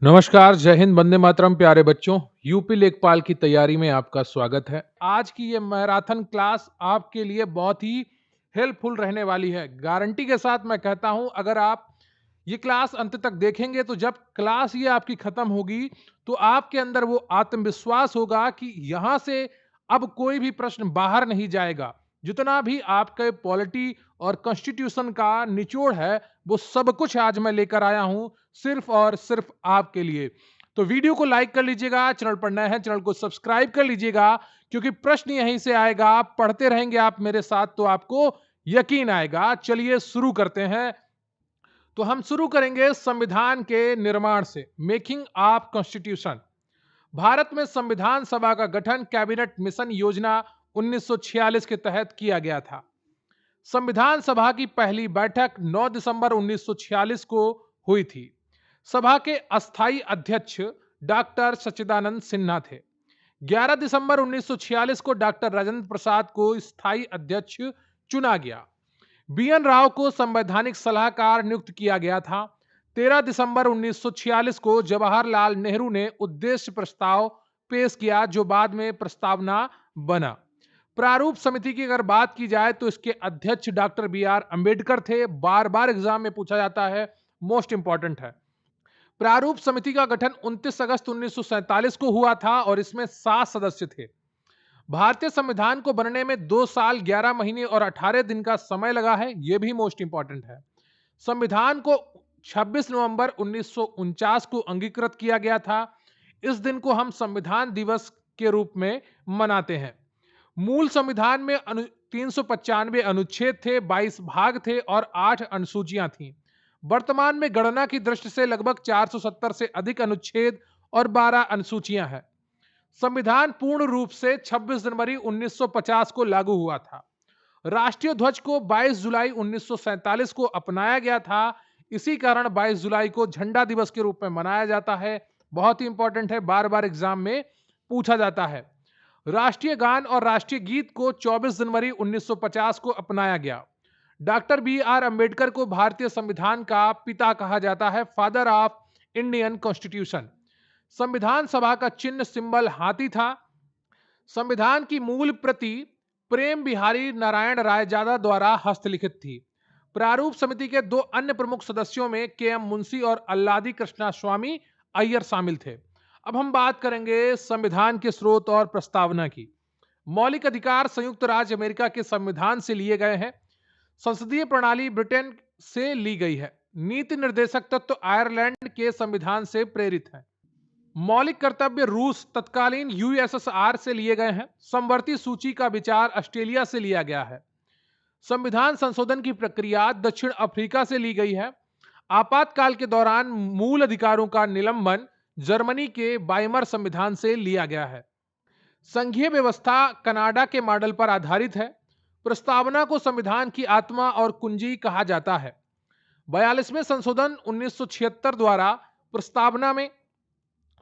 नमस्कार, जय हिंद, वंदे मातरम। प्यारे बच्चों, यूपी लेखपाल की तैयारी में आपका स्वागत है। आज की ये मैराथन क्लास आपके लिए बहुत ही हेल्पफुल रहने वाली है। गारंटी के साथ मैं कहता हूं, अगर आप ये क्लास अंत तक देखेंगे तो जब क्लास ये आपकी खत्म होगी तो आपके अंदर वो आत्मविश्वास होगा कि यहां से अब कोई भी प्रश्न बाहर नहीं जाएगा। जितना भी आपके पॉलिटी और कॉन्स्टिट्यूशन का निचोड़ है, वो सब कुछ आज मैं लेकर आया हूं, सिर्फ और सिर्फ आपके लिए। तो वीडियो को लाइक कर लीजिएगा, चैनल पर नए हैं चैनल को सब्सक्राइब कर लीजिएगा, क्योंकि प्रश्न यहीं से आएगा। आप पढ़ते रहेंगे आप मेरे साथ तो आपको यकीन आएगा। चलिए शुरू करते हैं। तो हम शुरू करेंगे संविधान के निर्माण से। Making of constitution. भारत में संविधान सभा का गठन कैबिनेट मिशन योजना 1946 के तहत किया गया था। संविधान सभा की पहली बैठक 9 दिसंबर 1946 को हुई थी। सभा के अस्थायी अध्यक्ष डॉक्टर सच्चिदानंद सिन्हा थे। 11 दिसंबर 1946 को डॉक्टर राजेंद्र प्रसाद को स्थायी अध्यक्ष चुना गया। बीएन राव को संवैधानिक सलाहकार नियुक्त किया गया था। 13 दिसंबर 1946 को जवाहरलाल नेहरू ने उद्देश्य प्रस्ताव पेश किया, जो बाद में प्रस्तावना बना। प्रारूप समिति की अगर बात की जाए तो इसके अध्यक्ष डॉक्टर बी आर अंबेडकर थे। बार बार एग्जाम में पूछा जाता है, मोस्ट इंपॉर्टेंट है। प्रारूप समिति का गठन 29 अगस्त 1947 को हुआ था और इसमें 7 सदस्य थे। भारतीय संविधान को बनने में 2 साल 11 महीने और 18 दिन का समय लगा है, यह भी मोस्ट इंपॉर्टेंट है। संविधान को 26 नवंबर 1949 को अंगीकृत किया गया था। इस दिन को हम संविधान दिवस के रूप में मनाते हैं। मूल संविधान में 395 अनुच्छेद थे, 22 भाग थे और 8 अनुसूचियां थीं। वर्तमान में गणना की दृष्टि से लगभग 470 से अधिक अनुच्छेद और 12 अनुसूचियां हैं। संविधान पूर्ण रूप से 26 जनवरी 1950 को लागू हुआ था। राष्ट्रीय ध्वज को 22 जुलाई 1947 को अपनाया गया था। इसी कारण 22 जुलाई को झंडा दिवस के रूप में मनाया जाता है। बहुत ही इंपॉर्टेंट है, बार बार एग्जाम में पूछा जाता है। राष्ट्रीय गान और राष्ट्रीय गीत को 24 जनवरी 1950 को अपनाया गया। डॉक्टर बी आर अंबेडकर को भारतीय संविधान का पिता कहा जाता है, फादर ऑफ इंडियन कॉन्स्टिट्यूशन। संविधान सभा का चिन्ह सिंबल हाथी था। संविधान की मूल प्रति प्रेम बिहारी नारायण रायजादा द्वारा हस्तलिखित थी। प्रारूप समिति के 2 अन्य प्रमुख सदस्यों में के एम मुंशी और अल्लादी कृष्णा स्वामी अय्यर शामिल थे। अब हम बात करेंगे संविधान के स्रोत और प्रस्तावना की। मौलिक अधिकार संयुक्त राज्य अमेरिका के संविधान से लिए गए हैं। संसदीय प्रणाली ब्रिटेन से ली गई है। नीति निर्देशक तत्व आयरलैंड के संविधान से प्रेरित है। मौलिक कर्तव्य रूस तत्कालीन यूएसएसआर से लिए गए हैं। समवर्ती सूची का विचार ऑस्ट्रेलिया से लिया गया है। संविधान संशोधन की प्रक्रिया दक्षिण अफ्रीका से ली गई है। आपातकाल के दौरान मूल अधिकारों का निलंबन जर्मनी के वाइमर संविधान से लिया गया है। संघीय व्यवस्था कनाडा के मॉडल पर आधारित है। प्रस्तावना को संविधान की आत्मा और कुंजी कहा जाता है। 42वें संशोधन 1976 द्वारा प्रस्तावना में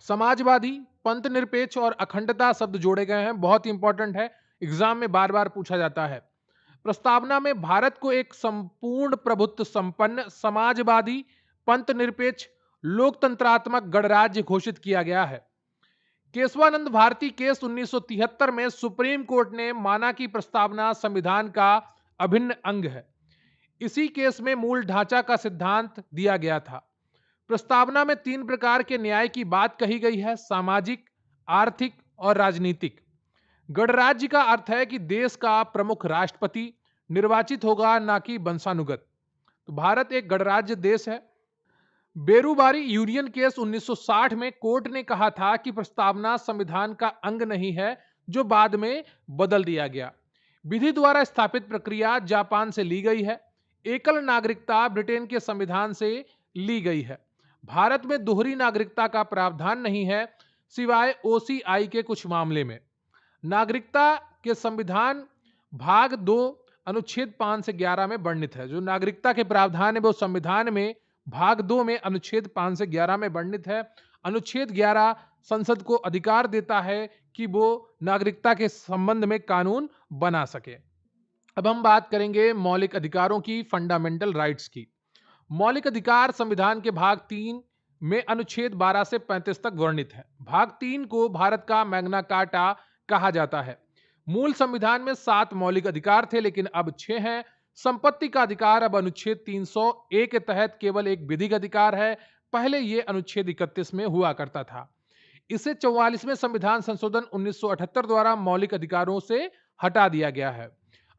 समाजवादी, पंथ निरपेक्ष और अखंडता शब्द जोड़े गए हैं। बहुत इंपॉर्टेंट है, एग्जाम में बार बार पूछा जाता है। प्रस्तावना में भारत को एक संपूर्ण प्रभुत्व संपन्न समाजवादी, पंथ निरपेक्ष, लोकतंत्रात्मक गणराज्य घोषित किया गया है। केशवानंद भारती केस 1973 में सुप्रीम कोर्ट ने माना कि प्रस्तावना संविधान का अभिन्न अंग है। इसी केस में मूल ढांचा का सिद्धांत दिया गया था। प्रस्तावना में 3 प्रकार के न्याय की बात कही गई है: सामाजिक, आर्थिक और राजनीतिक। गणराज्य का अर्थ है कि देश का प्रमुख राष्ट्रपति निर्वाचित होगा, ना कि वंशानुगत। तो भारत एक गणराज्य देश है। बेरूबारी यूनियन केस 1960 में कोर्ट ने कहा था कि प्रस्तावना संविधान का अंग नहीं है, जो बाद में बदल दिया गया। विधि द्वारा स्थापित प्रक्रिया जापान से ली गई है। एकल नागरिकता ब्रिटेन के संविधान से ली गई है। भारत में दोहरी नागरिकता का प्रावधान नहीं है, सिवाय ओसीआई के कुछ मामले में। नागरिकता के संविधान भाग 2 अनुच्छेद 5 से 11 में वर्णित है। जो नागरिकता के प्रावधान है वो संविधान में भाग 2 में अनुच्छेद 5 से 11 में वर्णित है। अनुच्छेद 11 संसद को अधिकार देता है कि वो नागरिकता के संबंध में कानून बना सके। अब हम बात करेंगे मौलिक अधिकारों की, फंडामेंटल राइट्स की। मौलिक अधिकार संविधान के भाग 3 में अनुच्छेद 12 से 35 तक वर्णित है। भाग 3 को भारत का मैग्ना कार्टा कहा जाता है। मूल संविधान में 7 मौलिक अधिकार थे, लेकिन अब 6 हैं। संपत्ति का अधिकार अब अनुच्छेद 300A के तहत केवल एक विधिक अधिकार है। पहले यह अनुच्छेद 31 में हुआ करता था। इसे 44वें संविधान संशोधन 1978 द्वारा मौलिक अधिकारों से हटा दिया गया है।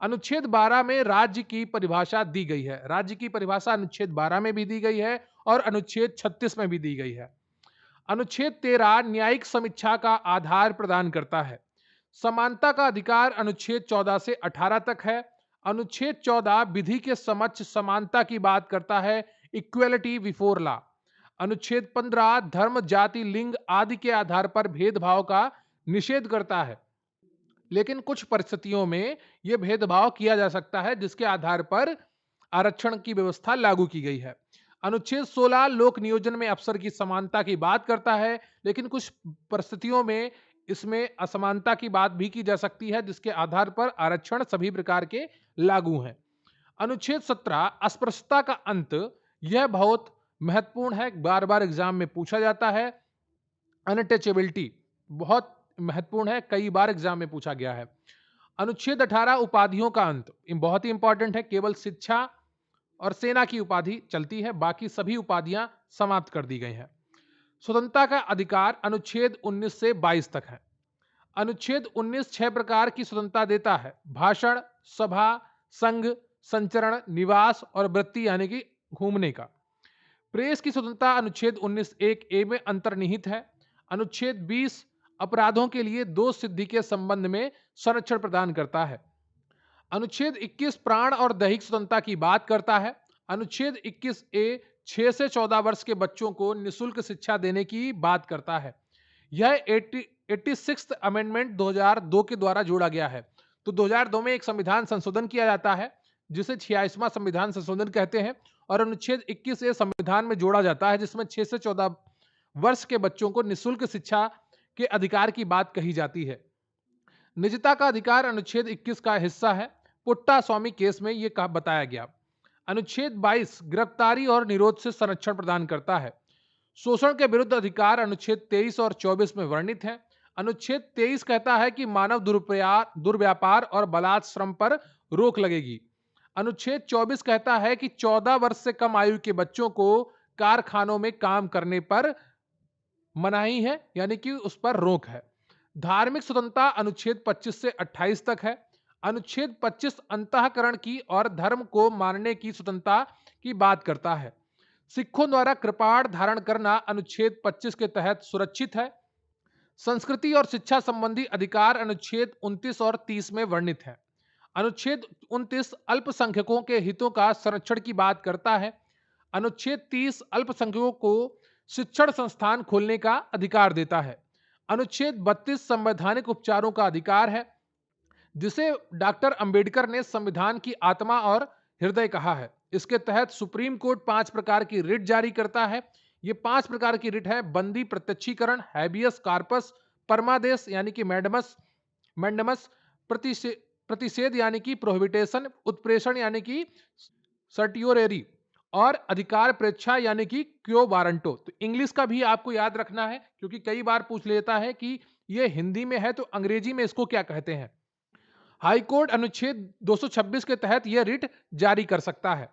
अनुच्छेद 12 में राज्य की परिभाषा दी गई है। राज्य की परिभाषा अनुच्छेद 12 में भी दी गई है और अनुच्छेद 36 में भी दी गई है। अनुच्छेद 13 न्यायिक समीक्षा का आधार प्रदान करता है। समानता का अधिकार अनुच्छेद 14 से 18 तक है। अनुच्छेद 14 विधि के समक्ष समानता की बात करता है, इक्वेलिटी बिफोर लॉ। अनुच्छेद 15 धर्म, जाति, लिंग आदि के आधार पर भेदभाव का निषेध करता है, लेकिन कुछ परिस्थितियों में यह भेदभाव किया जा सकता है जिसके आधार पर आरक्षण की व्यवस्था लागू की गई है। अनुच्छेद 16 लोक नियोजन में अफसर की समानता की बात करता है, लेकिन कुछ परिस्थितियों में इसमें असमानता की बात भी की जा सकती है जिसके आधार पर आरक्षण सभी प्रकार के लागू हैं। अनुच्छेद 17 अस्पृश्यता का अंत, यह बहुत महत्वपूर्ण है, बार बार एग्जाम में पूछा जाता है। अनटचेबिलिटी बहुत महत्वपूर्ण है, कई बार एग्जाम में पूछा गया है। अनुच्छेद 18 उपाधियों का अंत, बहुत ही इंपॉर्टेंट है। केवल शिक्षा और सेना की उपाधि चलती है, बाकी सभी उपाधियां समाप्त कर दी गई हैं। स्वतंत्रता का अधिकार अनुच्छेद 19 से 22 तक है। अनुच्छेद 19 6 प्रकार की स्वतंत्रता देता है: भाषण, सभा, संघ, संचरण, निवास और वृत्ति यानी कि घूमने का। प्रेस की स्वतंत्रता अनुच्छेद 19(1)(a) में अंतर्निहित है। अनुच्छेद 20 अपराधों के लिए दोष सिद्धि के संबंध में संरक्षण प्रदान करता है। अनुच्छेद 21 प्राण और दैहिक स्वतंत्रता की बात करता है। अनुच्छेद 21(a) 6 से 14 वर्ष के बच्चों को निःशुल्क शिक्षा देने की बात करता है। यह 86th अमेंडमेंट 2002 के द्वारा जोड़ा गया है। तो 2002 में एक संविधान संशोधन किया जाता है जिसे 86वां संविधान संशोधन कहते हैं, और अनुच्छेद 21(a) संविधान में जोड़ा जाता है जिसमें 6 से 14 वर्ष के बच्चों को निःशुल्क शिक्षा के अधिकार की बात कही जाती है। निजता का अधिकार अनुच्छेद 21 का हिस्सा है। पुट्टा स्वामी केस में यह बताया गया। अनुच्छेद 22 गिरफ्तारी और निरोध से संरक्षण प्रदान करता है। शोषण के विरुद्ध अधिकार अनुच्छेद 23 और 24 में वर्णित है। अनुच्छेद 23 कहता है कि मानव दुर्व्यापार और बलात् श्रम पर रोक लगेगी। अनुच्छेद 24 कहता है कि 14 वर्ष से कम आयु के बच्चों को कारखानों में काम करने पर मनाही है, यानी कि उस पर रोक है। धार्मिक स्वतंत्रता अनुच्छेद 25 से 28 तक है। अनुच्छेद 25 अंतःकरण की और धर्म को मानने की स्वतंत्रता की बात करता है। सिखों द्वारा कृपाण धारण करना अनुच्छेद 25 के तहत सुरक्षित है। संस्कृति और शिक्षा संबंधी अधिकार अनुच्छेद 29 और 30 में वर्णित है। अनुच्छेद 29 अल्पसंख्यकों के हितों का संरक्षण की बात करता है। अनुच्छेद 30 अल्पसंख्यकों को शिक्षण संस्थान खोलने का अधिकार देता है। अनुच्छेद 32 संवैधानिक उपचारों का अधिकार है, जिसे डॉक्टर अंबेडकर ने संविधान की आत्मा और हृदय कहा है। इसके तहत सुप्रीम कोर्ट 5 प्रकार की रिट जारी करता है। ये 5 प्रकार की रिट है: बंदी प्रत्यक्षीकरण, हैबियस कार्पस, परमादेश यानी कि मैंडमस, प्रतिषेध यानी कि प्रोहिबिटेशन, उत्प्रेषण यानी कि सर्टियोरेरी, और अधिकार प्रेक्षा यानी कि क्यो वारंटो। तो इंग्लिश का भी आपको याद रखना है, क्योंकि कई बार पूछ लेता है कि ये हिंदी में है तो अंग्रेजी में इसको क्या कहते हैं। हाईकोर्ट अनुच्छेद 226 के तहत यह रिट जारी कर सकता है।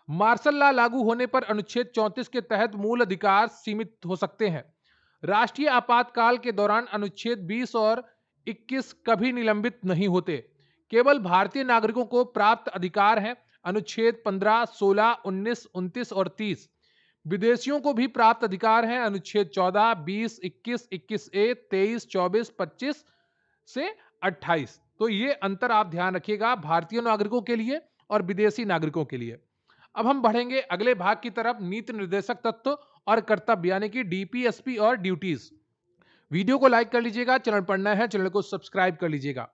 मार्शल लॉ लागू होने पर अनुच्छेद 34 के तहत मूल अधिकार सीमित हो सकते हैं। राष्ट्रीय आपातकाल के दौरान अनुच्छेद 20 और 21 कभी निलंबित नहीं होते, केवल भारतीय नागरिकों को प्राप्त अधिकार हैं। अनुच्छेद 15, 16, 19, 29 और 30 विदेशियों को भी प्राप्त अधिकार हैं। अनुच्छेद 14, 20, 21, 21(a), 23, 24, 25 से 28। तो ये अंतर आप ध्यान रखिएगा भारतीय नागरिकों के लिए और विदेशी नागरिकों के लिए। अब हम बढ़ेंगे अगले भाग की तरफ, नीति निर्देशक तत्व और कर्तव्य यानी कि डीपीएसपी और ड्यूटीज। वीडियो को लाइक कर लीजिएगा, चैनल पर नए हैं चैनल को सब्सक्राइब कर लीजिएगा।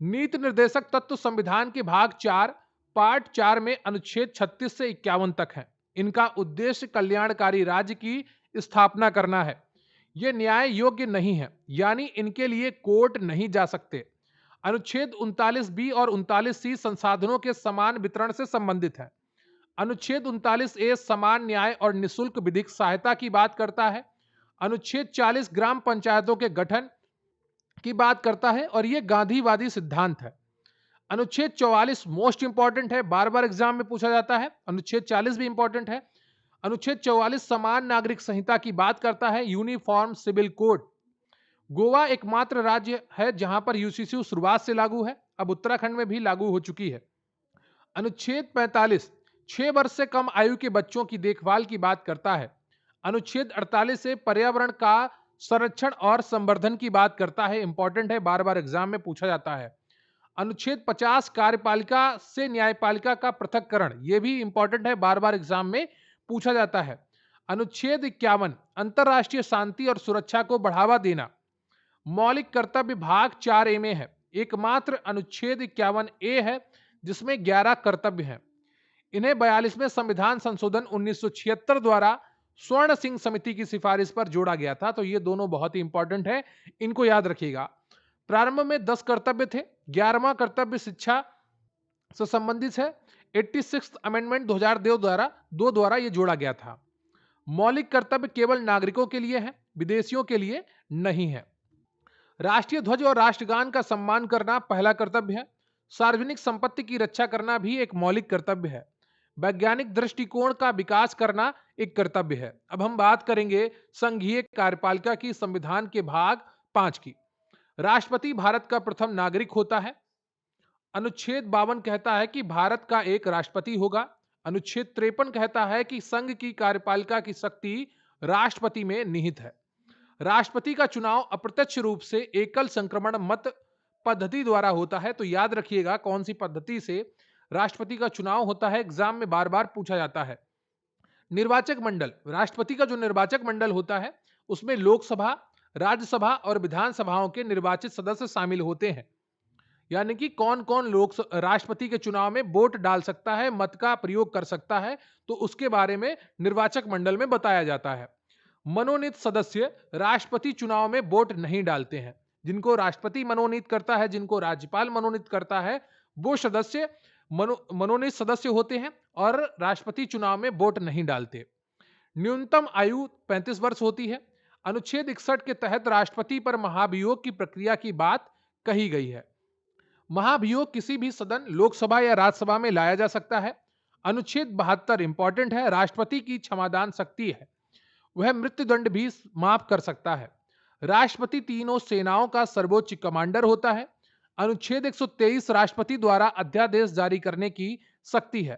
नीति निर्देशक तत्व संविधान के भाग 4 पार्ट 4 में अनुच्छेद 36 से 51 तक है। इनका उद्देश्य कल्याणकारी राज्य की स्थापना करना है। ये न्याय योग्य नहीं है, यानी इनके लिए कोर्ट नहीं जा सकते। अनुच्छेद 39 बी और 39 सी संसाधनों के समान वितरण से संबंधित है। अनुच्छेद 39A समान न्याय और निशुल्क विधिक सहायता की बात करता है। अनुच्छेद 40 ग्राम पंचायतों के गठन की बात करता है और यह गांधीवादी सिद्धांत है। अनुच्छेद 44 मोस्ट इंपॉर्टेंट है, बार बार एग्जाम में पूछा जाता है। अनुच्छेद 40 भी इंपॉर्टेंट है। अनुच्छेद 44 समान नागरिक संहिता की बात करता है, यूनिफॉर्म सिविल कोड। गोवा एकमात्र राज्य है जहां पर यूसीसी शुरुआत से लागू है, अब उत्तराखंड में भी लागू हो चुकी है। अनुच्छेद 45 6 वर्ष से कम आयु के बच्चों की देखभाल की बात करता है। अनुच्छेद 48 से पर्यावरण का संरक्षण और संवर्धन की बात करता है, इंपॉर्टेंट है, बार बार एग्जाम में पूछा जाता है। अनुच्छेद 50 कार्यपालिका से न्यायपालिका का पृथक्करण, यह भी इंपॉर्टेंट है, बार बार एग्जाम में पूछा जाता है। अनुच्छेद 51 अंतरराष्ट्रीय शांति और सुरक्षा को बढ़ावा देना, मौलिक कर्तव्य भाग 4A में है। एकमात्र अनुच्छेद 51A है जिसमें 11 कर्तव्य हैं। इन्हें 42वें संविधान संशोधन 1976 द्वारा स्वर्ण सिंह समिति की सिफारिश पर जोड़ा गया था, तो ये दोनों बहुत ही इंपॉर्टेंट है, इनको याद रखिएगा। प्रारंभ में 10 कर्तव्य थे, 11वां कर्तव्य शिक्षा से संबंधित है। 86th अमेंडमेंट 2002 द्वारा ये जोड़ा गया था। मौलिक कर्तव्य केवल नागरिकों के लिए है, विदेशियों के लिए नहीं है। राष्ट्रीय ध्वज और राष्ट्रगान का सम्मान करना पहला कर्तव्य है। सार्वजनिक संपत्ति की रक्षा करना भी एक मौलिक कर्तव्य है। वैज्ञानिक दृष्टिकोण का विकास करना एक कर्तव्य है। अब हम बात करेंगे संघीय कार्यपालिका की संविधान के भाग 5 की। राष्ट्रपति भारत का प्रथम नागरिक होता है। अनुच्छेद 52 कहता है कि भारत का एक राष्ट्रपति होगा। अनुच्छेद 53 कहता है कि संघ की कार्यपालिका की शक्ति राष्ट्रपति में निहित है। राष्ट्रपति का चुनाव अप्रत्यक्ष रूप से एकल संक्रमण मत पद्धति द्वारा होता है, तो याद रखिएगा कौन सी पद्धति से राष्ट्रपति का चुनाव होता है, एग्जाम में बार बार पूछा जाता है। निर्वाचक मंडल, राष्ट्रपति का जो निर्वाचक मंडल होता है उसमें लोकसभा, राज्यसभा और विधानसभाओं के निर्वाचित सदस्य शामिल होते हैं। यानी कि कौन कौन लोग राष्ट्रपति के चुनाव में वोट डाल सकता है, मत का प्रयोग कर सकता है, तो उसके बारे में निर्वाचक मंडल में बताया जाता है। मनोनीत सदस्य राष्ट्रपति चुनाव में वोट नहीं डालते हैं। जिनको राष्ट्रपति मनोनीत करता है, जिनको राज्यपाल मनोनीत करता है, वो सदस्य मनोनीत सदस्य होते हैं और राष्ट्रपति चुनाव में वोट नहीं डालते। न्यूनतम आयु 35 वर्ष होती है। अनुच्छेद 61 के तहत राष्ट्रपति पर महाभियोग की प्रक्रिया की बात कही गई है। महाभियोग किसी भी सदन, लोकसभा या राज्यसभा में लाया जा सकता है। अनुच्छेद 72 इंपॉर्टेंट है, राष्ट्रपति की क्षमादान शक्ति है, वह मृत्युदंड भी माफ कर सकता है। राष्ट्रपति तीनों सेनाओं का सर्वोच्च कमांडर होता है। अनुच्छेद 123 राष्ट्रपति द्वारा अध्यादेश जारी करने की शक्ति है।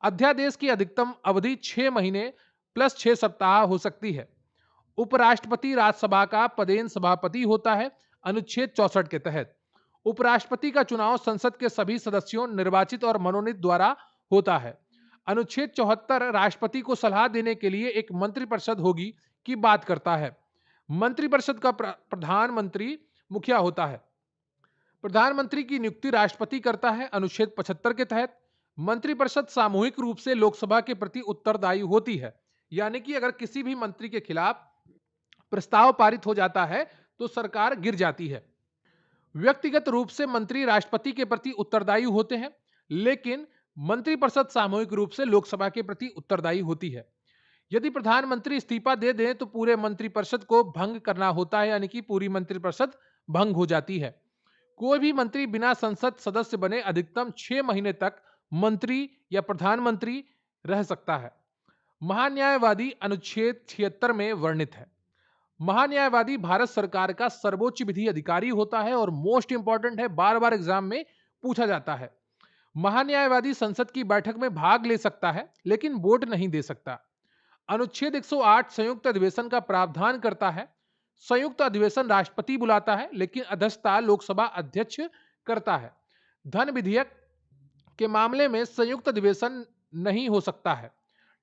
अध्यादेश की अधिकतम अवधि 6 महीने प्लस 6 सप्ताह हो सकती है। उपराष्ट्रपति राज्यसभा का पदेन सभापति होता है अनुच्छेद 64 के तहत। उपराष्ट्रपति का चुनाव संसद के सभी सदस्यों निर्वाचित और मनोनीत द्वारा होता है। अनुच्छेद 74 राष्ट्रपति को सलाह देने के लिए एक मंत्रिपरिषद होगी की बात करता है। मंत्रिपरिषद का प्रधानमंत्री मुखिया होता है। प्रधानमंत्री की नियुक्ति राष्ट्रपति करता है अनुच्छेद 75 के तहत। मंत्रिपरिषद सामूहिक रूप से लोकसभा के प्रति उत्तरदायी होती है, यानी कि अगर किसी भी मंत्री के खिलाफ प्रस्ताव पारित हो जाता है तो सरकार गिर जाती है। व्यक्तिगत रूप से मंत्री राष्ट्रपति के प्रति उत्तरदायी होते हैं, लेकिन मंत्रिपरिषद सामूहिक रूप से लोकसभा के प्रति उत्तरदायी होती है। यदि प्रधानमंत्री इस्तीफा दे दें तो पूरे मंत्रिपरिषद को भंग करना होता है, यानी कि पूरी मंत्रिपरिषद भंग हो जाती है। कोई भी मंत्री बिना संसद सदस्य बने अधिकतम 6 महीने तक मंत्री या प्रधानमंत्री रह सकता है। महान्यायवादी अनुच्छेद 76 में वर्णित है। महान्यायवादी भारत सरकार का सर्वोच्च विधि अधिकारी होता है और मोस्ट इंपॉर्टेंट है, बार बार एग्जाम में पूछा जाता है। महान्यायवादी संसद की बैठक में भाग ले सकता है लेकिन वोट नहीं दे सकता। अनुच्छेद 108 संयुक्त अधिवेशन का प्रावधान करता है। संयुक्त अधिवेशन राष्ट्रपति बुलाता है लेकिन अध्यक्षता लोकसभा अध्यक्ष करता है। धन विधेयक के मामले में संयुक्त अधिवेशन नहीं हो सकता है।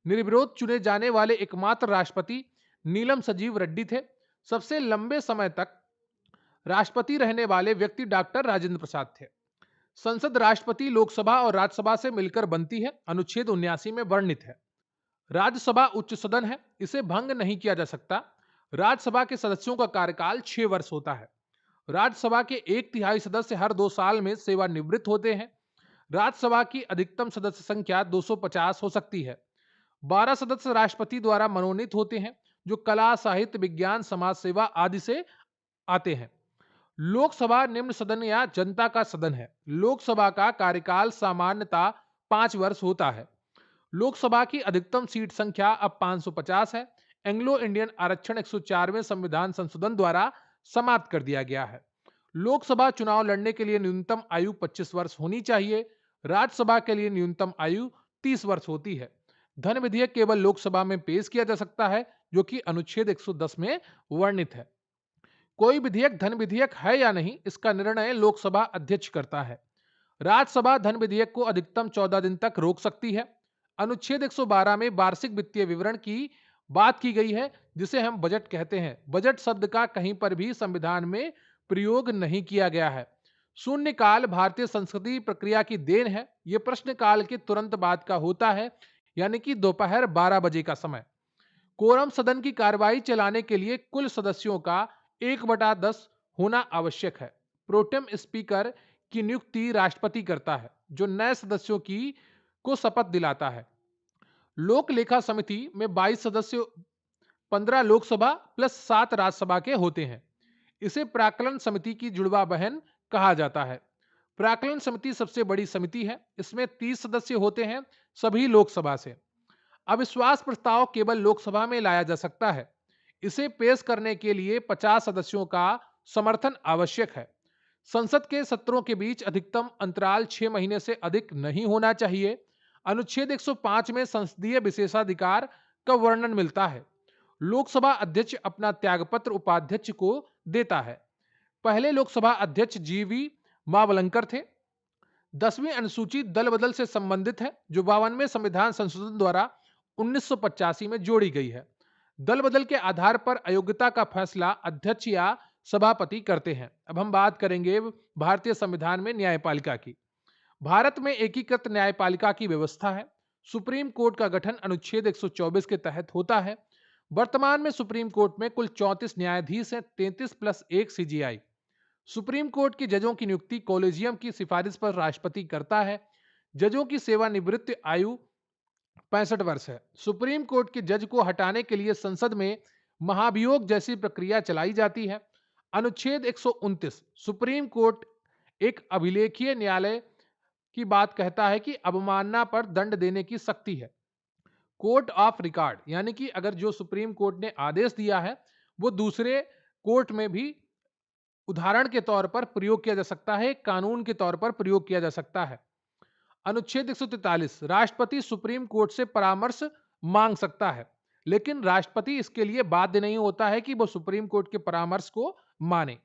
निर्विरोध चुने जाने वाले एकमात्र राष्ट्रपति नीलम संजीव रेड्डी थे। सबसे लंबे समय तक राष्ट्रपति रहने वाले व्यक्ति डॉक्टर राजेंद्र प्रसाद थे। संसद राष्ट्रपति, लोकसभा और राज्यसभा से मिलकर बनती है, अनुच्छेद 79 में वर्णित है। राज्यसभा उच्च सदन है, इसे भंग नहीं किया जा सकता। राज्यसभा के सदस्यों का कार्यकाल 6 वर्ष होता है। राज्यसभा के 1/3 सदस्य हर 2 साल में सेवानिवृत्त होते हैं। राज्यसभा की अधिकतम सदस्य संख्या 250 हो सकती है। 12 सदस्य राष्ट्रपति द्वारा मनोनीत होते हैं, जो कला, साहित्य, विज्ञान, समाज सेवा आदि से आते हैं। लोकसभा निम्न सदन या जनता का सदन है। लोकसभा का कार्यकाल सामान्यतः 5 वर्ष होता है। लोकसभा की अधिकतम सीट संख्या अब 550 है। एंग्लो इंडियन आरक्षण 104वें संविधान संशोधन द्वारा समाप्त कर दिया गया है। लोकसभा चुनाव लड़ने के लिए न्यूनतम आयु 25 वर्ष होनी चाहिए। राज्यसभा के लिए न्यूनतम आयु 30 वर्ष होती है। धन विधेयक केवल लोकसभा में पेश किया जा सकता है, जो कि अनुच्छेद 110 में वर्णित है। कोई विधेयक धन विधेयक है या नहीं, इसका निर्णय लोकसभा अध्यक्ष करता है। राज्यसभा धन विधेयक को अधिकतम 14 दिन तक रोक सकती है। अनुच्छेद 112 में वार्षिक वित्तीय विवरण की बात की गई है, जिसे हम बजट कहते हैं। बजट शब्द का कहीं पर भी संविधान में प्रयोग नहीं किया गया है। शून्यकाल भारतीय संसदीय प्रक्रिया की देन है। यह प्रश्नकाल के तुरंत बाद का होता है, यानी कि दोपहर 12 बजे का समय। कोरम सदन की कार्रवाई चलाने के लिए कुल सदस्यों का 1/10 होना आवश्यक है। प्रोटेम स्पीकर की नियुक्ति राष्ट्रपति करता है, जो नए सदस्यों की को शपथ दिलाता है। लोक लेखा समिति में 22 सदस्य 15 लोकसभा प्लस 7 राज्यसभा के होते हैं। इसे प्राक्कलन समिति की जुड़वा बहन कहा जाता है। प्राक्कलन समिति सबसे बड़ी समिति है। इसमें 30 सदस्य होते हैं, सभी लोकसभा से। अविश्वास प्रस्ताव केवल लोकसभा में लाया जा सकता है। इसे पेश करने के लिए 50 सदस्यों का समर्थन आवश्यक है। संसद के सत्रों के बीच अधिकतम अंतराल 6 महीने से अधिक नहीं होना चाहिए। अनुच्छेद 105 में संसदीय विशेषाधिकार का वर्णन मिलता है। लोकसभा अध्यक्ष अपना त्यागपत्र उपाध्यक्ष को देता है। पहले लोकसभा अध्यक्ष जीवी मावलंकर थे। 10वीं अनुसूची दल बदल से संबंधित है, जो 52वें संविधान संशोधन द्वारा 1985 में जोड़ी गई है। दल बदल के आधार पर अयोग्यता का फैसला अध्यक्ष या सभापति करते हैं। अब हम बात करेंगे भारतीय संविधान में न्यायपालिका की। भारत में एकीकृत न्यायपालिका की व्यवस्था है। सुप्रीम कोर्ट का गठन अनुच्छेद 124 के तहत होता है। वर्तमान में सुप्रीम कोर्ट में कुल 34 न्यायाधीश हैं, 33 प्लस 1 सीजीआई। सुप्रीम कोर्ट की जजों की नियुक्ति कॉलेजियम की सिफारिश पर राष्ट्रपति करता है। जजों की सेवानिवृत्ति आयु 65 वर्ष है। सुप्रीम कोर्ट के जज को हटाने के लिए संसद में महाभियोग जैसी प्रक्रिया चलाई जाती है। अनुच्छेद 129 सुप्रीम कोर्ट एक अभिलेखीय न्यायालय की बात कहता है कि अवमानना पर दंड देने की शक्ति है। कोर्ट ऑफ रिकॉर्ड, यानी कि अगर जो सुप्रीम कोर्ट ने आदेश दिया है वो दूसरे कोर्ट में भी उदाहरण के तौर पर प्रयोग किया जा सकता है, कानून के तौर पर प्रयोग किया जा सकता है। अनुच्छेद 143 राष्ट्रपति सुप्रीम कोर्ट से परामर्श मांग सकता है, लेकिन राष्ट्रपति इसके लिए बाध्य नहीं होता है कि वो सुप्रीम कोर्ट के परामर्श को माने।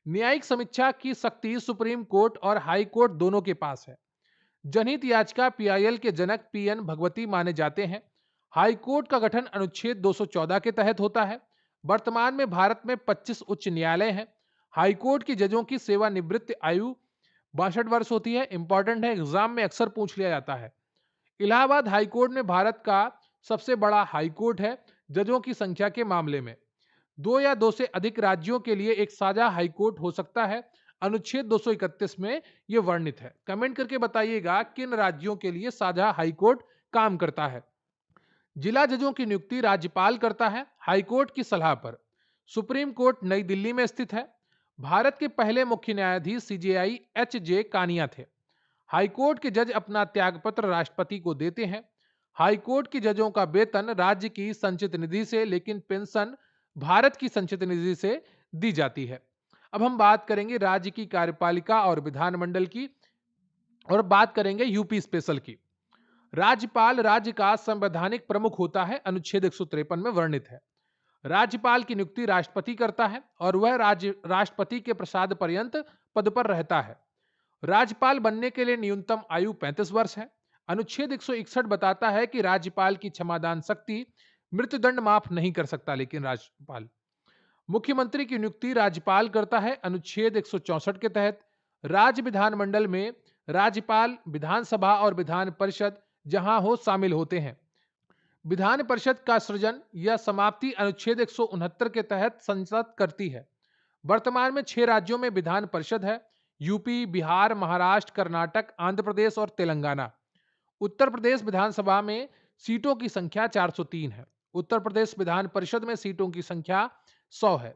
न्यायिक समीक्षा की शक्ति सुप्रीम कोर्ट और हाई कोर्ट दोनों के पास है। जनहित याचिका पीआईएल के जनक पीएन भगवती माने जाते हैं। हाई कोर्ट का गठन अनुच्छेद 214 के तहत होता है। वर्तमान में भारत में 25 उच्च न्यायालय हैं। हाई कोर्ट की जजों की सेवानिवृत्ति आयु 62 वर्ष होती है। इंपॉर्टेंट है, एग्जाम में अक्सर पूछ लिया जाता है। इलाहाबाद हाई कोर्ट में भारत का सबसे बड़ा हाई कोर्ट है जजों की संख्या के मामले में। 2 या 2 से अधिक राज्यों के लिए एक साझा हाई कोर्ट हो सकता है। अनुच्छेद 231 में यह वर्णित है। कमेंट करके बताइएगा किन राज्यों के लिए साझा हाई कोर्ट काम करता है। जिला जजों की नियुक्ति राज्यपाल करता है हाई कोर्ट की सलाह पर। सुप्रीम कोर्ट नई दिल्ली में स्थित है। भारत के पहले मुख्य न्यायाधीश सीजेआई एच.जे. कानिया थे। हाई कोर्ट के जज अपना त्यागपत्र राष्ट्रपति को देते हैं। हाई कोर्ट के जजों का वेतन राज्य की संचित निधि से, लेकिन पेंशन भारत की संचित निधि से दी जाती है। अब हम बात करेंगे राज्य की कार्यपालिका और विधानमंडल की, और बात करेंगे यूपी स्पेशल की। राज्यपाल राज्य का संवैधानिक प्रमुख होता है, अनुच्छेद 153 में वर्णित है। राज्यपाल की नियुक्ति राष्ट्रपति करता है और वह राष्ट्रपति के प्रसाद पर्यंत पद पर रहता है। राज्यपाल बनने के लिए न्यूनतम आयु 35 वर्ष है। अनुच्छेद 161 बताता है कि राज्यपाल की क्षमादान शक्ति मृत्युदंड माफ नहीं कर सकता, लेकिन राज्यपाल। मुख्यमंत्री की नियुक्ति राज्यपाल करता है। अनुच्छेद 164 के तहत राज्य विधानमंडल में राज्यपाल विधानसभा और विधान परिषद जहां हो शामिल होते हैं। विधान परिषद का सृजन या समाप्ति अनुच्छेद 169 के तहत संसद करती है। वर्तमान में 6 राज्यों में विधान परिषद है। यूपी, बिहार, महाराष्ट्र, कर्नाटक, आंध्र प्रदेश और तेलंगाना। उत्तर प्रदेश विधानसभा में सीटों की संख्या 403 है। उत्तर प्रदेश विधान परिषद में सीटों की संख्या 100 है।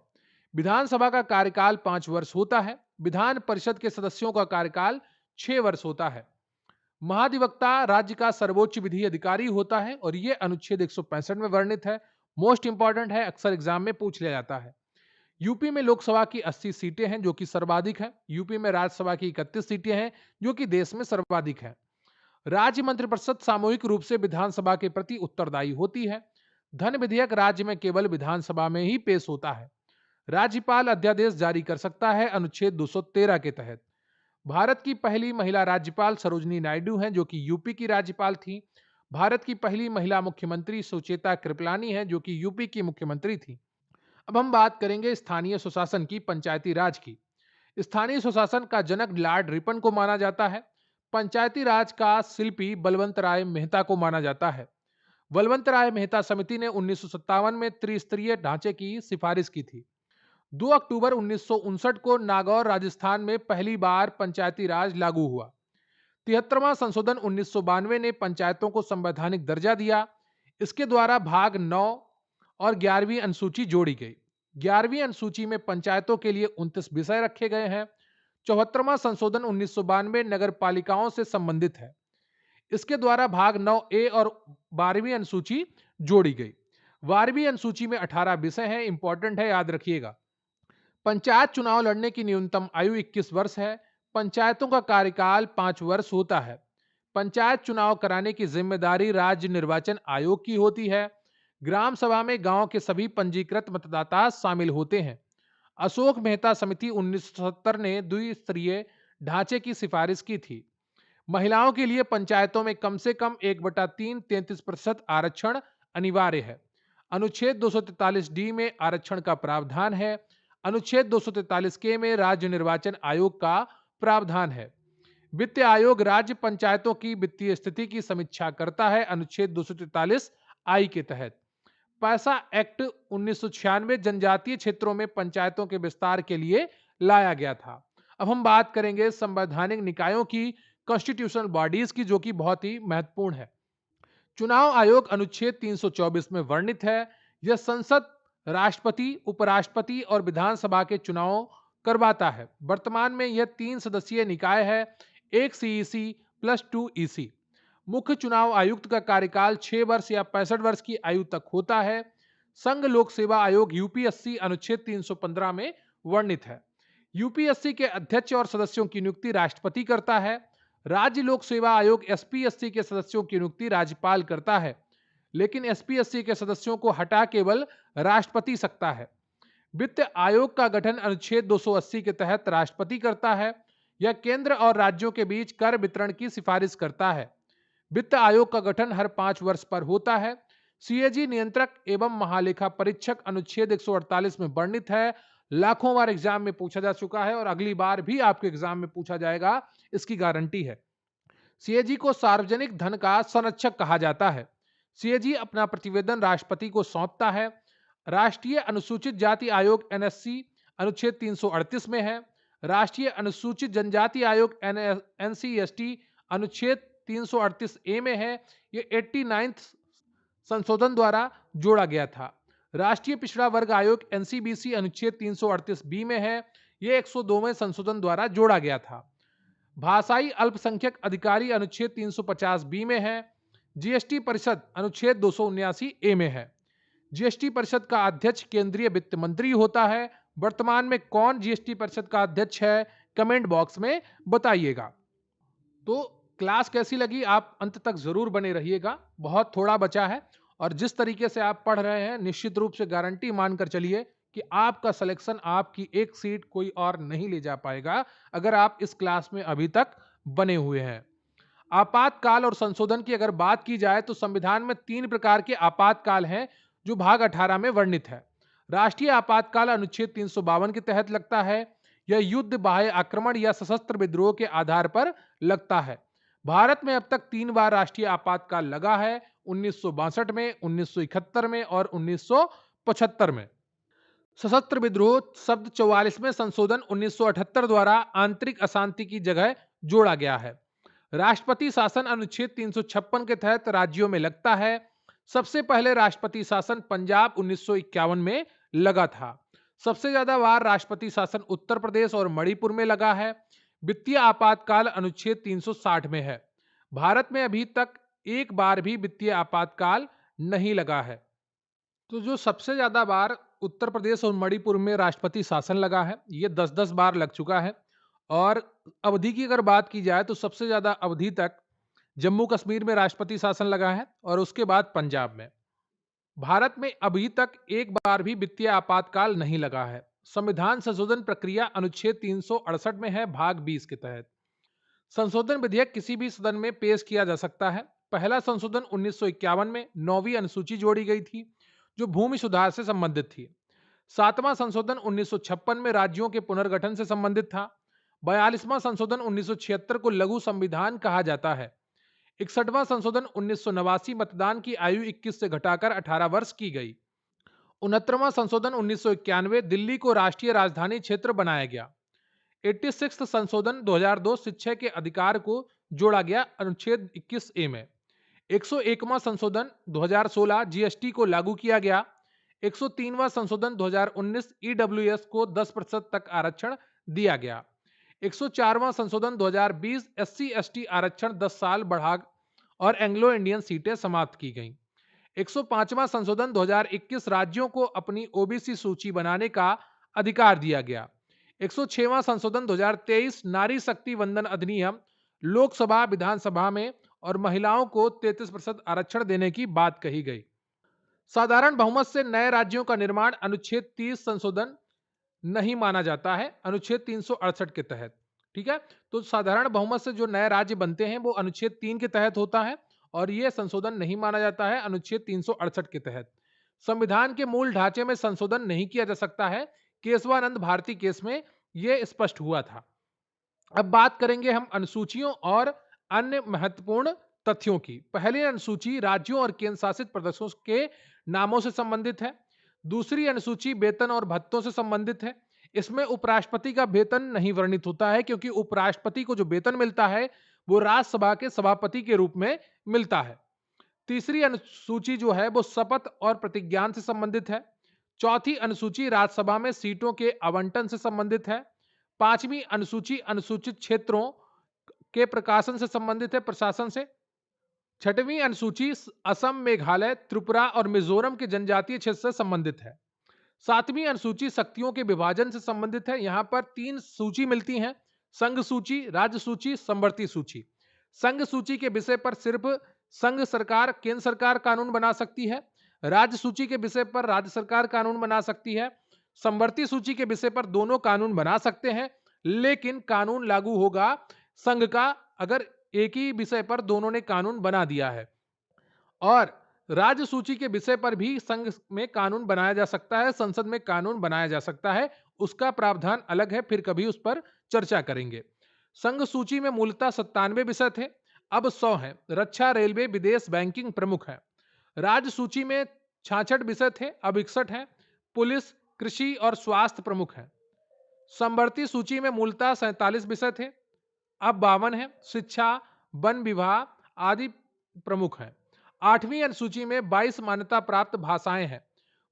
विधानसभा का कार्यकाल 5 वर्ष होता है। विधान परिषद के सदस्यों का कार्यकाल 6 वर्ष होता है। महाधिवक्ता राज्य का सर्वोच्च विधि अधिकारी होता है और यह अनुच्छेद 165 में वर्णित है। मोस्ट इंपॉर्टेंट है, अक्सर एग्जाम में पूछ लिया जाता है। यूपी में लोकसभा की 80 सीटें हैं जो कि सर्वाधिक है। यूपी में राज्यसभा की 31 सीटें हैं जो कि देश में सर्वाधिक है। राज्य मंत्रिपरिषद सामूहिक रूप से विधानसभा के प्रति उत्तरदायी होती है। धन विधेयक राज्य में केवल विधानसभा में ही पेश होता है। राज्यपाल अध्यादेश जारी कर सकता है अनुच्छेद 213 के तहत। भारत की पहली महिला राज्यपाल सरोजनी नायडू हैं जो कि यूपी की राज्यपाल थी। भारत की पहली महिला मुख्यमंत्री सुचेता कृपलानी हैं जो कि यूपी की मुख्यमंत्री थी। अब हम बात करेंगे स्थानीय सुशासन की, पंचायती राज की। स्थानीय सुशासन का जनक लॉर्ड रिपन को माना जाता है। पंचायती राज का शिल्पी बलवंत राय मेहता को माना जाता है। बलवंत राय मेहता समिति ने 1957 में त्रिस्तरीय ढांचे की सिफारिश की थी। 2 अक्टूबर 1959 को नागौर राजस्थान में पहली बार पंचायती राज लागू हुआ। 73वां संशोधन 1992 ने पंचायतों को संवैधानिक दर्जा दिया। इसके द्वारा भाग 9 और 11वीं अनुसूची जोड़ी गई। 11वीं अनुसूची में पंचायतों के लिए 29 विषय रखे गए हैं। 74वां संशोधन 1992 नगर पालिकाओं से संबंधित है। इसके द्वारा भाग 9A और 12वीं अनुसूची जोड़ी गई। 12वीं अनुसूची में 18 विषय हैं, इंपॉर्टेंट है, याद रखिएगा। पंचायत चुनाव लड़ने की न्यूनतम आयु 21 वर्ष है। पंचायतों का कार्यकाल 5 वर्ष होता है। पंचायत चुनाव कराने की जिम्मेदारी राज्य निर्वाचन आयोग की होती है। ग्राम सभा में गांव के सभी पंजीकृत मतदाता शामिल होते हैं। अशोक मेहता समिति 1970 ने द्विस्तरीय ढांचे की सिफारिश की थी। महिलाओं के लिए पंचायतों में कम से कम 1/3 33% आरक्षण अनिवार्य है। अनुच्छेद 243D में आरक्षण का प्रावधान है। अनुच्छेद 243 के में राज्य निर्वाचन आयोग का प्रावधान है। वित्त आयोग राज्य पंचायतों की वित्तीय स्थिति की समीक्षा करता है अनुच्छेद 243I के तहत। पैसा एक्ट 1996 जनजातीय क्षेत्रों में पंचायतों के विस्तार के लिए लाया गया था। अब हम बात करेंगे संवैधानिक निकायों की, कॉन्स्टिट्यूशनल बॉडीज की, जो कि बहुत ही महत्वपूर्ण है। चुनाव आयोग अनुच्छेद 324 में वर्णित है। यह संसद, राष्ट्रपति, उपराष्ट्रपति और विधानसभा के चुनाव करवाता है। वर्तमान में यह 3 सदस्यीय निकाय है, 1 सीईसी प्लस 2 ईसी। मुख्य चुनाव आयुक्त का कार्यकाल 6 वर्ष या 65 वर्ष की आयु तक होता है। संघ लोक सेवा आयोग यूपीएससी अनुच्छेद 315 में वर्णित है। यूपीएससी के अध्यक्ष और सदस्यों की नियुक्ति राष्ट्रपति करता है। राज्य लोक सेवा आयोग एसपीएससी के सदस्यों की नियुक्ति राज्यपाल करता है, लेकिन एसपीएससी के सदस्यों को हटा केवल राष्ट्रपति सकता है। वित्त आयोग का गठन अनुच्छेद 280 के तहत राष्ट्रपति करता है। यह केंद्र और राज्यों के बीच कर वितरण की सिफारिश करता है। वित्त आयोग का गठन हर 5 वर्ष पर होता है। सीएजी नियंत्रक एवं महालेखा परीक्षक अनुच्छेद 148 में वर्णित है। लाखों बार एग्जाम में पूछा जा चुका है और अगली बार भी आपके एग्जाम में पूछा जाएगा, इसकी गारंटी है। सीएजी को सार्वजनिक धन का संरक्षक कहा जाता है। सीएजी अपना प्रतिवेदन राष्ट्रपति को सौंपता है। राष्ट्रीय अनुसूचित जाति आयोग एनएससी अनुच्छेद 338 में है। राष्ट्रीय अनुसूचित जनजाति आयोग एनसीएसटी अनुच्छेद 338A में है। यह 89th संशोधन द्वारा जोड़ा गया था। राष्ट्रीय पिछड़ा वर्ग आयोग एनसीबीसी अनुच्छेद 338B में है। यह 102वें संशोधन द्वारा जोड़ा गया था। भाषाई अल्पसंख्यक अधिकारी अनुच्छेद 350B में है। जीएसटी परिषद अनुच्छेद 279A में है। जीएसटी परिषद का अध्यक्ष केंद्रीय वित्त मंत्री होता है। वर्तमान में कौन जीएसटी परिषद का अध्यक्ष है, कमेंट बॉक्स में बताइएगा। तो क्लास कैसी लगी, आप अंत तक जरूर बने रहिएगा, बहुत थोड़ा बचा है और जिस तरीके से आप पढ़ रहे हैं निश्चित रूप से गारंटी मानकर चलिए कि आपका सिलेक्शन, आपकी एक सीट कोई और नहीं ले जा पाएगा अगर आप इस क्लास में अभी तक बने हुए हैं। आपातकाल और संशोधन की अगर बात की जाए तो संविधान में 3 प्रकार के आपातकाल हैं जो भाग 18 में वर्णित है। राष्ट्रीय आपातकाल अनुच्छेद 352 के तहत लगता है। यह युद्ध, बाह्य आक्रमण या सशस्त्र विद्रोह के आधार पर लगता है। भारत में अब तक 3 बार राष्ट्रीय आपातकाल लगा है, 1962 में, 1971 में और 1975 में। सशस्त्र विद्रोह शब्द 44वें संशोधन 1978 द्वारा आंतरिक अशांति की जगह जोड़ा गया है। राष्ट्रपति शासन अनुच्छेद 356 के तहत राज्यों में लगता है। सबसे पहले राष्ट्रपति शासन पंजाब 1951 में लगा था। सबसे ज्यादा बार राष्ट्रपति शासन उत्तर प्रदेश और मणिपुर में लगा है। वित्तीय आपातकाल अनुच्छेद 360 में है। भारत में अभी तक एक बार भी वित्तीय आपातकाल नहीं लगा है। तो जो सबसे ज्यादा बार उत्तर प्रदेश और मणिपुर में राष्ट्रपति शासन लगा है, ये 10-10 बार लग चुका है। और अवधि की अगर बात की जाए तो सबसे ज्यादा अवधि तक जम्मू कश्मीर में राष्ट्रपति शासन लगा है और उसके बाद पंजाब में। भारत में अभी तक एक बार भी वित्तीय आपातकाल नहीं लगा है। संविधान संशोधन प्रक्रिया अनुच्छेद 368 में है, भाग 20 के तहत। संशोधन विधेयक किसी भी सदन में पेश किया जा सकता है। पहला संशोधन 1951 में 9वीं अनुसूची जोड़ी गई थी, जो भूमि सुधार से संबंधित थी। 7वां संशोधन 1956 में राज्यों के पुनर्गठन से संबंधित था। 42वां संशोधन 1976 को लघु संविधान कहा जाता है। 61वां संशोधन 1989 मतदान की आयु 21 से घटाकर 18 वर्ष की गई। 69वां संशोधन 1991 दिल्ली को राष्ट्रीय राजधानी क्षेत्र बनाया गया। 86 संशोधन 2002 शिक्षा के अधिकार को जोड़ा गया अनुच्छेद 21A में। 101वां संशोधन 2016 जीएसटी को लागू किया गया। 103वां संशोधन 2019 ईडब्ल्यूएस को 10% तक आरक्षण दिया गया। 104वां संशोधन 2020 एससी एसटी आरक्षण 10 साल बढ़ा और एंग्लो इंडियन सीटें समाप्त की गईं। 105वां संशोधन 2021 राज्यों को अपनी ओबीसी सूची बनाने का अधिकार दिया गया। 106वां संशोधन 2023 नारी शक्ति वंदन अधिनियम लोकसभा विधानसभा में और महिलाओं को 33% आरक्षण देने की बात कही गई। साधारण बहुमत से नए राज्यों का निर्माण अनुच्छेद 30 संशोधन नहीं माना जाता है, अनुच्छेद 368 के तहत। ठीक है, तो साधारण बहुमत से जो नए राज्य बनते हैं वो अनुच्छेद 3 के तहत होता है और यह संशोधन नहीं माना जाता है अनुच्छेद 368 के तहत। संविधान के मूल ढांचे में संशोधन नहीं किया जा सकता है। केशवानंद भारती केस में यह स्पष्ट हुआ था। अब बात करेंगे हम अनुसूचियों और अन्य महत्वपूर्ण तथ्यों की। पहली अनुसूची राज्यों और केंद्र शासित प्रदेशों के नामों से संबंधित है। दूसरी अनुसूची वेतन और भत्तों से संबंधित है। इसमें उपराष्ट्रपति का वेतन नहीं वर्णित होता है, क्योंकि उपराष्ट्रपति को जो वेतन मिलता है वो राज्यसभा के सभापति के रूप में मिलता है। तीसरी अनुसूची जो है वो शपथ और प्रतिज्ञान से संबंधित है। चौथी अनुसूची राज्यसभा में सीटों के आवंटन से संबंधित है। पांचवी अनुसूची अनुसूचित क्षेत्रों के प्रकाशन से संबंधित है, प्रशासन से। छठवीं अनुसूची असम, मेघालय, त्रिपुरा और मिजोरम के जनजातीय क्षेत्र से संबंधित है। सातवीं अनुसूची शक्तियों के विभाजन से संबंधित है। यहां पर 3 सूची मिलती हैं: संघ सूची, राज्य सूची, समवर्ती सूची। संघ सूची के विषय पर सिर्फ संघ सरकार, केंद्र सरकार कानून बना सकती है। राज्य सूची के विषय पर राज्य सरकार कानून बना सकती है। समवर्ती सूची के विषय पर दोनों कानून बना सकते हैं, लेकिन कानून लागू होगा संघ का अगर एक ही विषय पर दोनों ने कानून बना दिया है। और राज्य सूची के विषय पर भी संघ में कानून बनाया जा सकता है, संसद में कानून बनाया जा सकता है। उसका प्रावधान अलग है, फिर कभी उस पर चर्चा करेंगे। संघ सूची में मूलतः 97 विषय थे, अब 100 हैं। रक्षा, रेलवे, विदेश, बैंकिंग प्रमुख है। राज्य सूची में 66 विषय थे, अब 61 हैं। पुलिस, कृषि और स्वास्थ्य प्रमुख है। समवर्ती सूची में मूलतः 47 विषय थे, अब 52 हैं। शिक्षा, वन विभाग आदि प्रमुख हैं। 8वीं अनुसूची में 22 मान्यता प्राप्त भाषाएं हैं।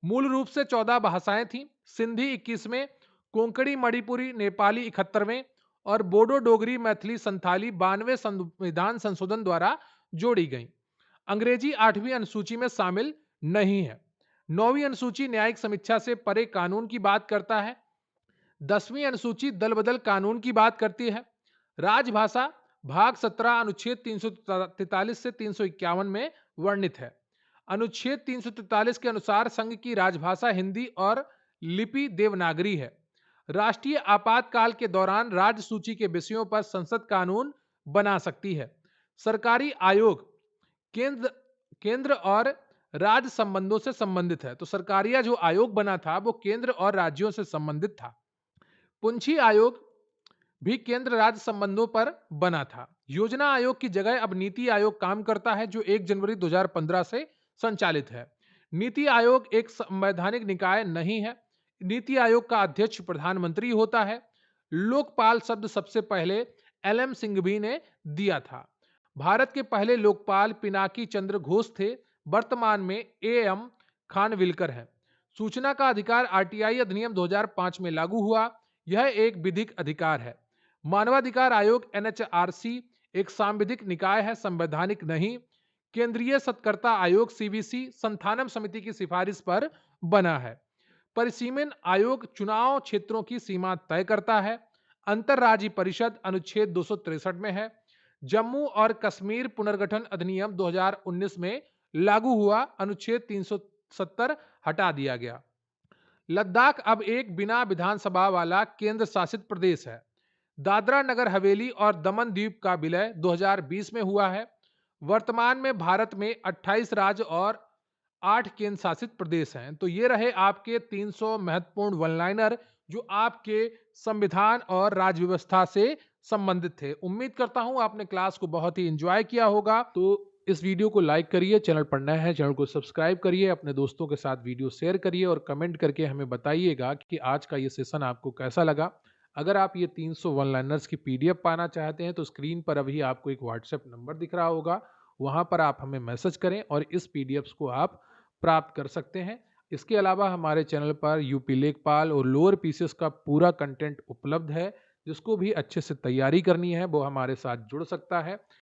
मूल रूप से 14 भाषाएं थीं। सिंधी 21वें, कोंकणी, मणिपुरी, नेपाली 71वें और बोडो, डोगरी, मैथिली, संथाली 92वें संविधान संशोधन द्वारा जोड़ी गई। अंग्रेजी 8वीं अनुसूची में शामिल नहीं है। 9वीं अनुसूची न्यायिक समीक्षा से परे कानून की बात करता है। 10वीं अनुसूची दल बदल कानून की बात करती है। राजभाषा भाग 17 अनुच्छेद 343 से 351 में वर्णित है। अनुच्छेद 343 के अनुसार संघ की राजभाषा हिंदी और लिपि देवनागरी है। राष्ट्रीय आपातकाल के दौरान राज्य सूची के विषयों पर संसद कानून बना सकती है। सरकारी आयोग केंद्र और राज्य संबंधों से संबंधित है। तो सरकारिया जो आयोग बना था वो केंद्र और राज्यों से संबंधित था। पुंछी आयोग भी केंद्र राज्य संबंधों पर बना था। योजना आयोग की जगह अब नीति आयोग काम करता है, जो 1 जनवरी 2015 से संचालित है। नीति आयोग एक संवैधानिक निकाय नहीं है। नीति आयोग का अध्यक्ष प्रधानमंत्री होता है। लोकपाल शब्द सबसे पहले एल.एम. सिंघवी ने दिया था। भारत के पहले लोकपाल पिनाकी चंद्र घोष थे। वर्तमान में ए.एम. खानविलकर है। सूचना का अधिकार आरटीआई अधिनियम 2005 में लागू हुआ। यह एक विधिक अधिकार है। मानवाधिकार आयोग एनएचआरसी एक सांविधिक निकाय है, संवैधानिक नहीं। केंद्रीय सत्कर्ता आयोग सीवीसी संथानम समिति की सिफारिश पर बना है। परिसीमन आयोग चुनाव क्षेत्रों की सीमा तय करता है। अंतर्राज्यीय परिषद अनुच्छेद 263 में है। जम्मू और कश्मीर पुनर्गठन अधिनियम 2019 में लागू हुआ। अनुच्छेद 370 हटा दिया गया। लद्दाख अब एक बिना विधानसभा वाला केंद्र शासित प्रदेश है। दादरा नगर हवेली और दमन द्वीप का विलय 2020 में हुआ है। वर्तमान में भारत में 28 राज्य और 8 केंद्र शासित प्रदेश हैं। तो ये रहे आपके 300 महत्वपूर्ण वन लाइनर जो आपके संविधान और राज्य व्यवस्था से संबंधित थे। उम्मीद करता हूं आपने क्लास को बहुत ही एंजॉय किया होगा। तो इस वीडियो को लाइक करिए, चैनल पर नए हैं चैनल को सब्सक्राइब करिए, अपने दोस्तों के साथ वीडियो शेयर करिए और कमेंट करके हमें बताइएगा कि आज का ये सेशन आपको कैसा लगा। अगर आप ये 300 वन लाइनर्स की पीडीएफ पाना चाहते हैं तो स्क्रीन पर अभी आपको एक व्हाट्सएप नंबर दिख रहा होगा, वहां पर आप हमें मैसेज करें और इस पीडीएफ्स को आप प्राप्त कर सकते हैं। इसके अलावा हमारे चैनल पर यूपी लेखपाल और लोअर पीसीएस का पूरा कंटेंट उपलब्ध है। जिसको भी अच्छे से तैयारी करनी है वो हमारे साथ जुड़ सकता है।